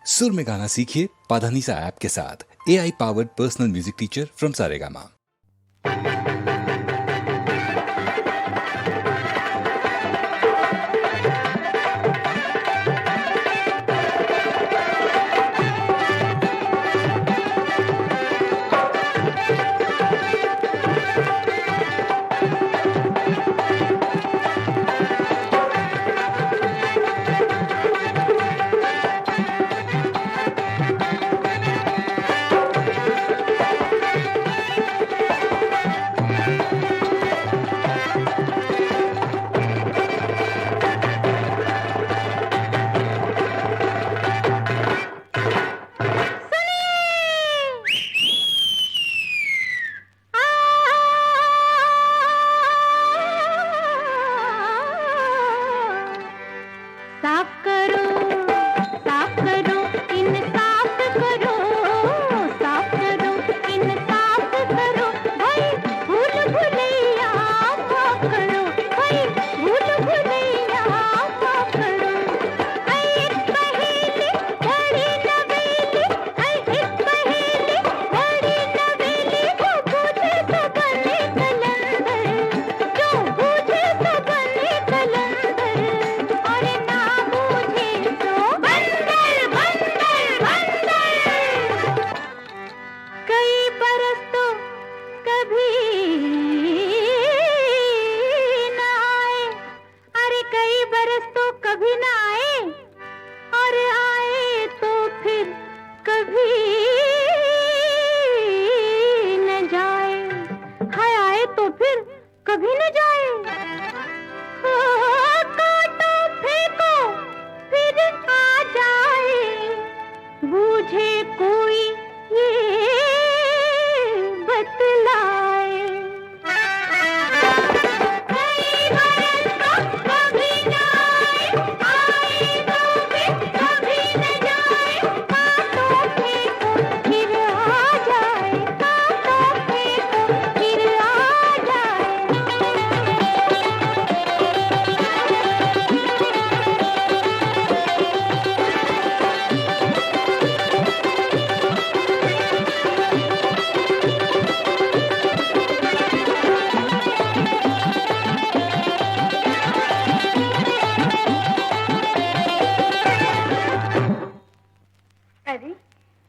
सुर में गाना सीखिए पाधानीसा ऐप के साथ। AI powered personal music teacher from Saregama.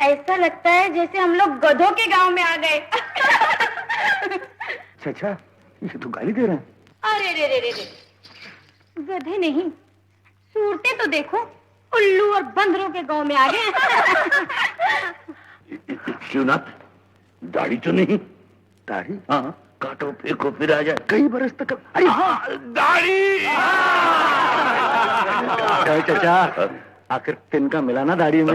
ऐसा लगता है जैसे हम लोग गधों के गांव में आ गए। अच्छा, ये तो गाली दे रहे हैं। अरे रे रे रे रे, गधे नहीं, सूरतें तो देखो, उल्लू और बंदरों के गांव में आ गए। शिवनाथ, दाढ़ी तो नहीं? दाढ़ी? हाँ, काटो फेंको फिर आ जाए। कई बरस तक। अरे हाँ, दाढ़ी। चाचा, आखिर तिनका मिला ना दाढ़ी में।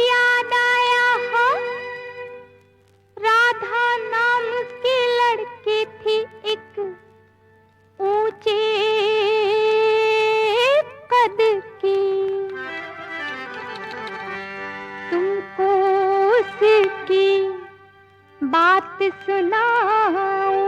याद आया हो, राधा नाम की लड़की थी एक, ऊंचे कद की, तुमको उसकी बात सुनाऊं।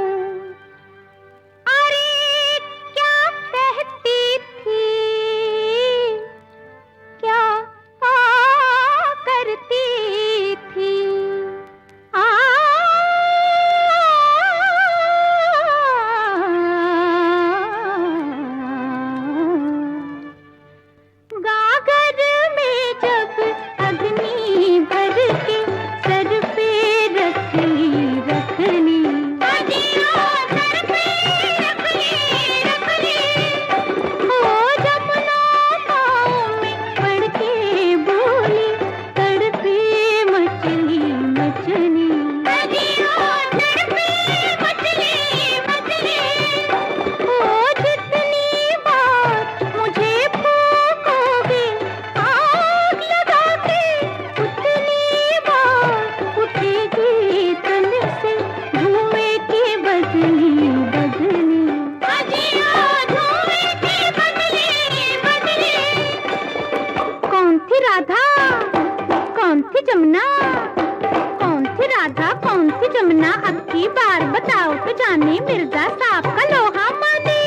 जमुना अब की बार बताओ तो जाने मिर्जा साहब का लोहा माने।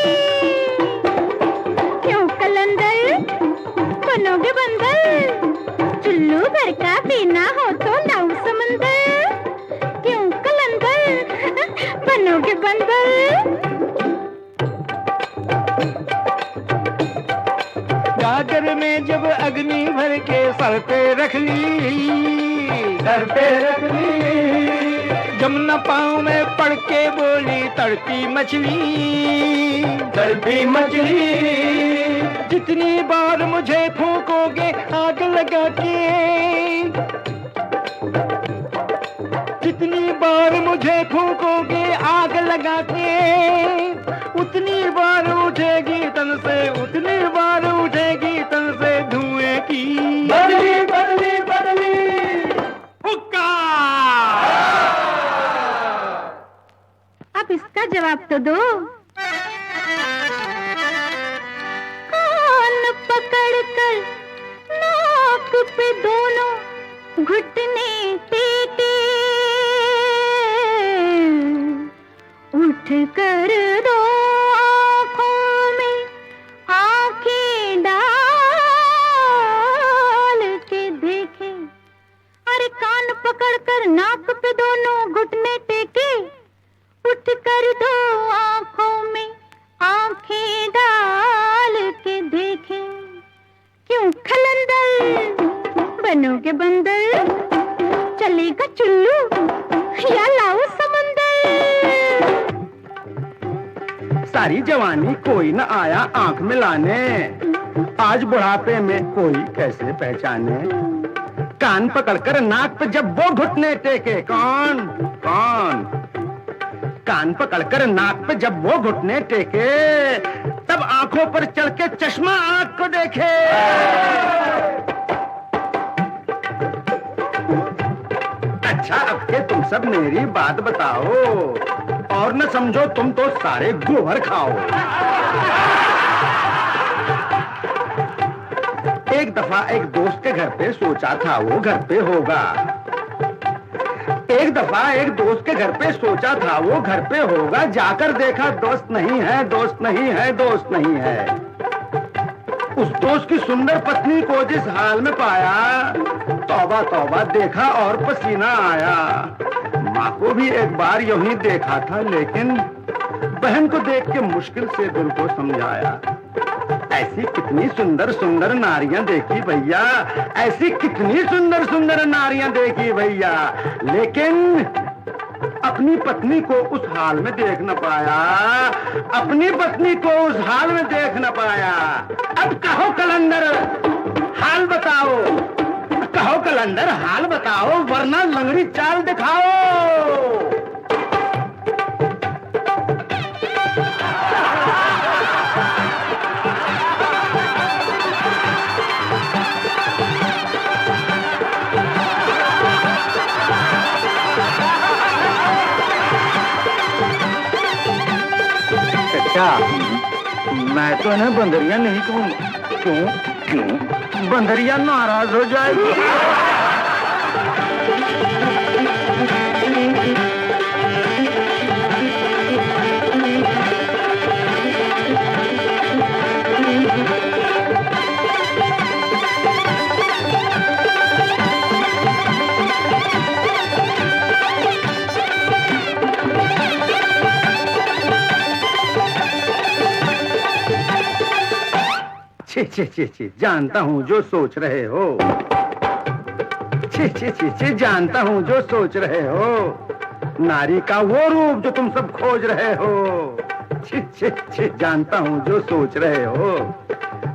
गागर में जब अग्नि भर के सर पे रख ली, सर पे रख ली। जमुना पाँव में पड़ के बोली तड़पी मछली, तड़पी मछली। जितनी बार मुझे फूकोगे आग लगा के, जितनी बार मुझे फूकोगे आग लगा के, उतनी बार उठेगी तन से, उतनी बार उठेगी तन से धुएं की बदली बदली बदली हुक्का। अब इसका जवाब तो दो। कान पकड़कर नाक पे दोनों घुटने टेके, उठ कर दो आँखों में आँखें डाल के देखे। अरे कान पकड़कर नाक पे दोनों घुटने टेके, उठ कर दो आँखों में आँखें डाल के देखे। क्यों खलंदर बनोगे बंदर, चलेगा चुल्लू या लाओ समंदर। सारी जवानी कोई न आया आंख में लाने, आज बुढ़ापे में कोई कैसे पहचाने। कान पकड़कर नाक पे जब वो घुटने टेके, कौन कौन। कान पकड़कर नाक पे जब वो घुटने टेके, तब आंखों पर चढ़ के चश्मा आंख को देखे। अच्छा अब के तुम सब मेरी बात बताओ, और न समझो तुम तो सारे गोबर खाओ। एक दफा एक दोस्त के घर पे सोचा था वो घर पे होगा। एक दफा एक दोस्त के घर पे सोचा था वो घर पे होगा, जाकर देखा दोस्त नहीं है, दोस्त नहीं है, दोस्त नहीं है। उस दोस्त की सुंदर पत्नी को जिस हाल में पाया, तौबा तौबा देखा और पसीना आया। माँ को भी एक बार यूं ही देखा था, लेकिन बहन को देख के मुश्किल से दिल को समझाया। ऐसी कितनी सुंदर सुंदर नारियां देखी भैया, ऐसी कितनी सुंदर सुंदर नारियां देखी भैया, लेकिन अपनी पत्नी को उस हाल में देख न पाया, अपनी पत्नी को उस हाल में देख न पाया। अब कहो कलंदर हाल बताओ, कहो कलंदर हाल बताओ, वरना लंगड़ी चाल दिखाओ। मैं तो इन्हें बंदरिया नहीं कहूँ। क्यों क्यों? बंदरिया नाराज हो जाएगी। छी जानता हूँ जो सोच रहे हो, छी जानता हूँ जो सोच रहे हो, नारी का वो रूप जो तुम सब खोज रहे हो। छी जानता हूँ जो सोच रहे हो,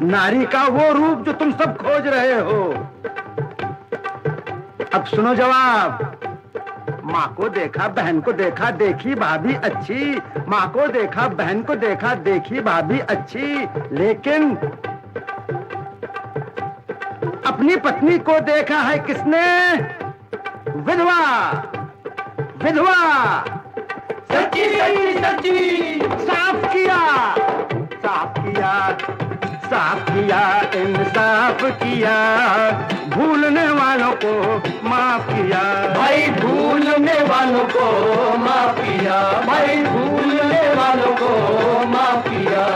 नारी का वो रूप जो तुम सब खोज रहे हो। अब सुनो जवाब। माँ को देखा, बहन को देखा, देखी भाभी अच्छी। माँ को देखा, बहन को देखा, देखी भाभी अच्छी, लेकिन अपनी पत्नी को देखा है किसने? विधवा। विधवा। सच्ची सच्ची सच्ची। साफ किया, साफ किया, साफ किया, इंसाफ किया, भूलने वालों को माफ किया। भाई भूलने वालों को माफ किया, भाई भूलने वालों को माफ किया।